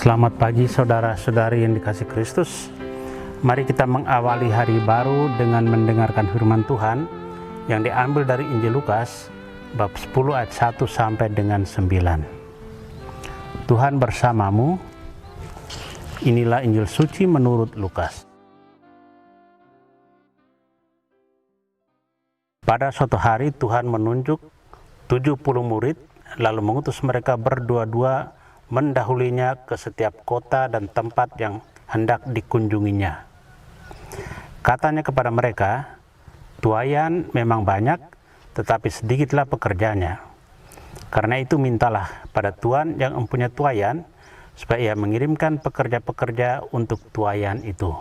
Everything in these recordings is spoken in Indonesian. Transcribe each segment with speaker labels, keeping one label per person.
Speaker 1: Selamat pagi saudara-saudari yang dikasihi Kristus. Mari kita mengawali hari baru dengan mendengarkan firman Tuhan yang diambil dari Injil Lukas bab 10 ayat 1 sampai dengan 9. Tuhan bersamamu. Inilah Injil suci menurut Lukas. Pada suatu hari Tuhan menunjuk 70 murid lalu mengutus mereka berdua-dua mendahulinya ke setiap kota dan tempat yang hendak dikunjunginya. Katanya kepada mereka, tuaian memang banyak, tetapi sedikitlah pekerjanya. Karena itu mintalah pada Tuhan yang mempunyai tuaian, supaya ia mengirimkan pekerja-pekerja untuk tuaian itu.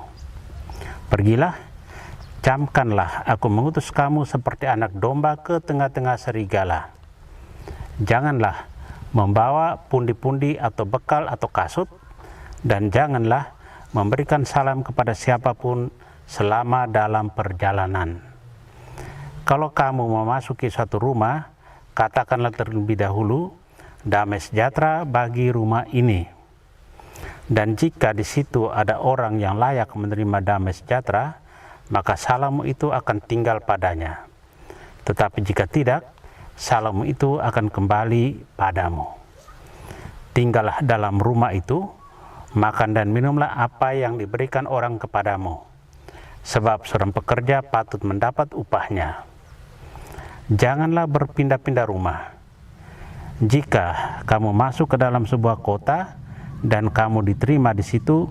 Speaker 1: Pergilah, camkanlah aku mengutus kamu seperti anak domba ke tengah-tengah serigala. Janganlah membawa pundi-pundi atau bekal atau kasut, dan janganlah memberikan salam kepada siapapun selama dalam perjalanan. Kalau kamu memasuki suatu rumah, katakanlah terlebih dahulu, damai sejahtera bagi rumah ini. Dan jika di situ ada orang yang layak menerima damai sejahtera, maka salammu itu akan tinggal padanya. Tetapi jika tidak, salammu itu akan kembali padamu. Tinggallah dalam rumah itu, makan dan minumlah apa yang diberikan orang kepadamu, sebab seorang pekerja patut mendapat upahnya. Janganlah berpindah-pindah rumah. Jika kamu masuk ke dalam sebuah kota dan kamu diterima di situ,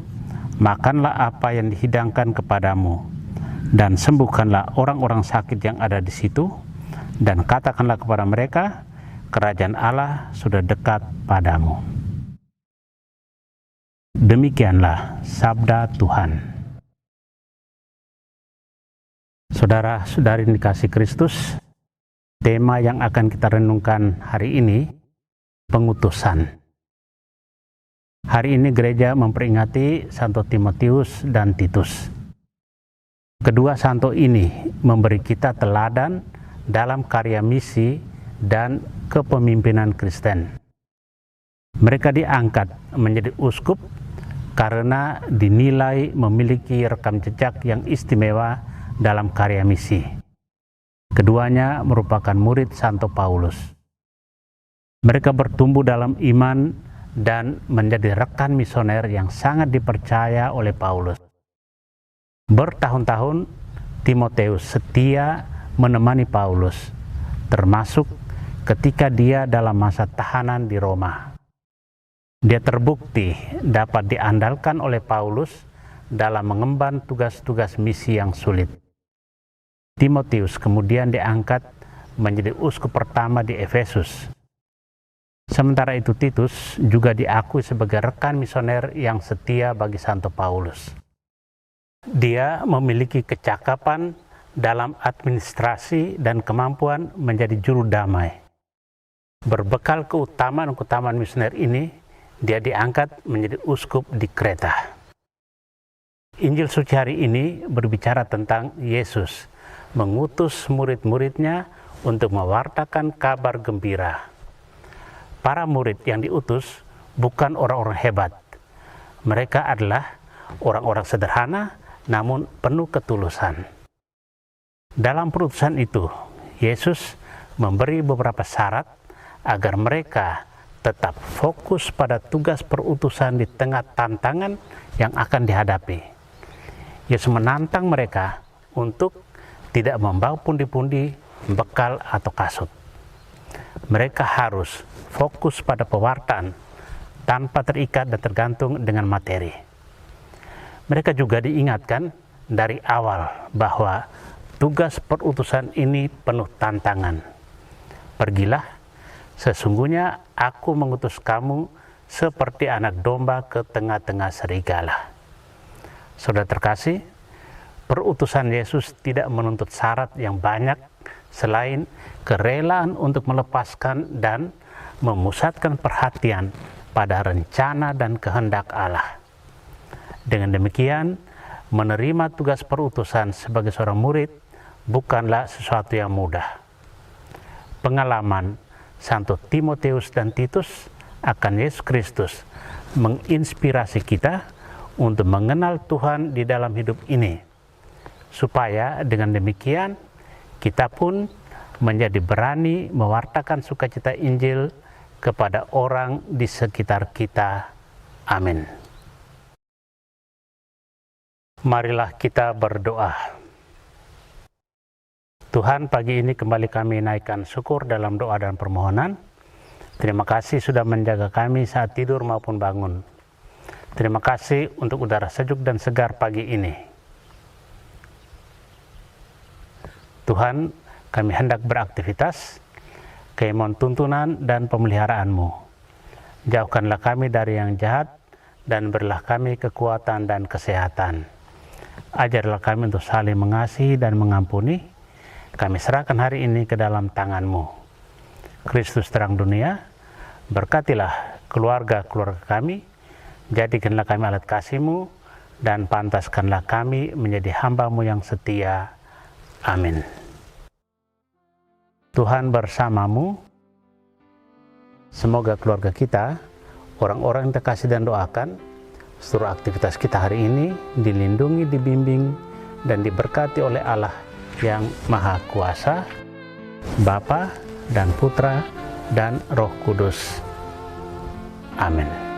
Speaker 1: makanlah apa yang dihidangkan kepadamu, dan sembuhkanlah orang-orang sakit yang ada di situ, dan katakanlah kepada mereka, kerajaan Allah sudah dekat padamu. Demikianlah sabda Tuhan. Saudara-saudari yang dikasihi Kristus, tema yang akan kita renungkan hari ini, pengutusan. Hari ini gereja memperingati Santo Timotius dan Titus. Kedua santo ini memberi kita teladan dalam karya misi dan kepemimpinan Kristen. Mereka diangkat menjadi uskup karena dinilai memiliki rekam jejak yang istimewa dalam karya misi. Keduanya merupakan murid Santo Paulus. Mereka bertumbuh dalam iman dan menjadi rekan misioner yang sangat dipercaya oleh Paulus. Bertahun-tahun Timotius setia menemani Paulus, termasuk ketika dia dalam masa tahanan di Roma. Dia terbukti dapat diandalkan oleh Paulus dalam mengemban tugas-tugas misi yang sulit. Timotius kemudian diangkat menjadi uskup pertama di Efesus. Sementara itu Titus juga diakui sebagai rekan misioner yang setia bagi Santo Paulus. Dia memiliki kecakapan dalam administrasi dan kemampuan menjadi juru damai. Berbekal keutamaan misioner ini, dia diangkat menjadi uskup di Kreta. Injil suci hari ini berbicara tentang Yesus mengutus murid-muridnya untuk mewartakan kabar gembira. Para murid yang diutus bukan orang-orang hebat. Mereka adalah orang-orang sederhana namun penuh ketulusan. Dalam perutusan itu, Yesus memberi beberapa syarat agar mereka tetap fokus pada tugas perutusan di tengah tantangan yang akan dihadapi. Yesus menantang mereka untuk tidak membawa pundi-pundi, bekal atau kasut. Mereka harus fokus pada pewartaan tanpa terikat dan tergantung dengan materi. Mereka juga diingatkan dari awal bahwa tugas perutusan ini penuh tantangan. Pergilah, sesungguhnya aku mengutus kamu seperti anak domba ke tengah-tengah serigala. Saudara terkasih, perutusan Yesus tidak menuntut syarat yang banyak selain kerelaan untuk melepaskan dan memusatkan perhatian pada rencana dan kehendak Allah. Dengan demikian, menerima tugas perutusan sebagai seorang murid bukanlah sesuatu yang mudah. Pengalaman Santo Timotius dan Titus akan Yesus Kristus menginspirasi kita untuk mengenal Tuhan di dalam hidup ini, supaya dengan demikian kita pun menjadi berani mewartakan sukacita Injil kepada orang di sekitar kita. Amin. Marilah kita berdoa. Tuhan, pagi ini kembali kami naikkan syukur dalam doa dan permohonan. Terima kasih sudah menjaga kami saat tidur maupun bangun. Terima kasih untuk udara sejuk dan segar pagi ini. Tuhan, kami hendak beraktivitas, kami mohon tuntunan dan pemeliharaanmu. Jauhkanlah kami dari yang jahat, dan berilah kami kekuatan dan kesehatan. Ajarlah kami untuk saling mengasihi dan mengampuni. Kami serahkan hari ini ke dalam tangan-Mu. Kristus terang dunia, berkatilah keluarga-keluarga kami, jadikanlah kami alat kasih-Mu, dan pantaskanlah kami menjadi hamba-Mu yang setia. Amin. Tuhan bersamamu. Semoga keluarga kita, orang-orang yang terkasih dan doakan, seluruh aktivitas kita hari ini dilindungi, dibimbing, dan diberkati oleh Allah yang Maha Kuasa, Bapa dan Putra dan Roh Kudus. Amin.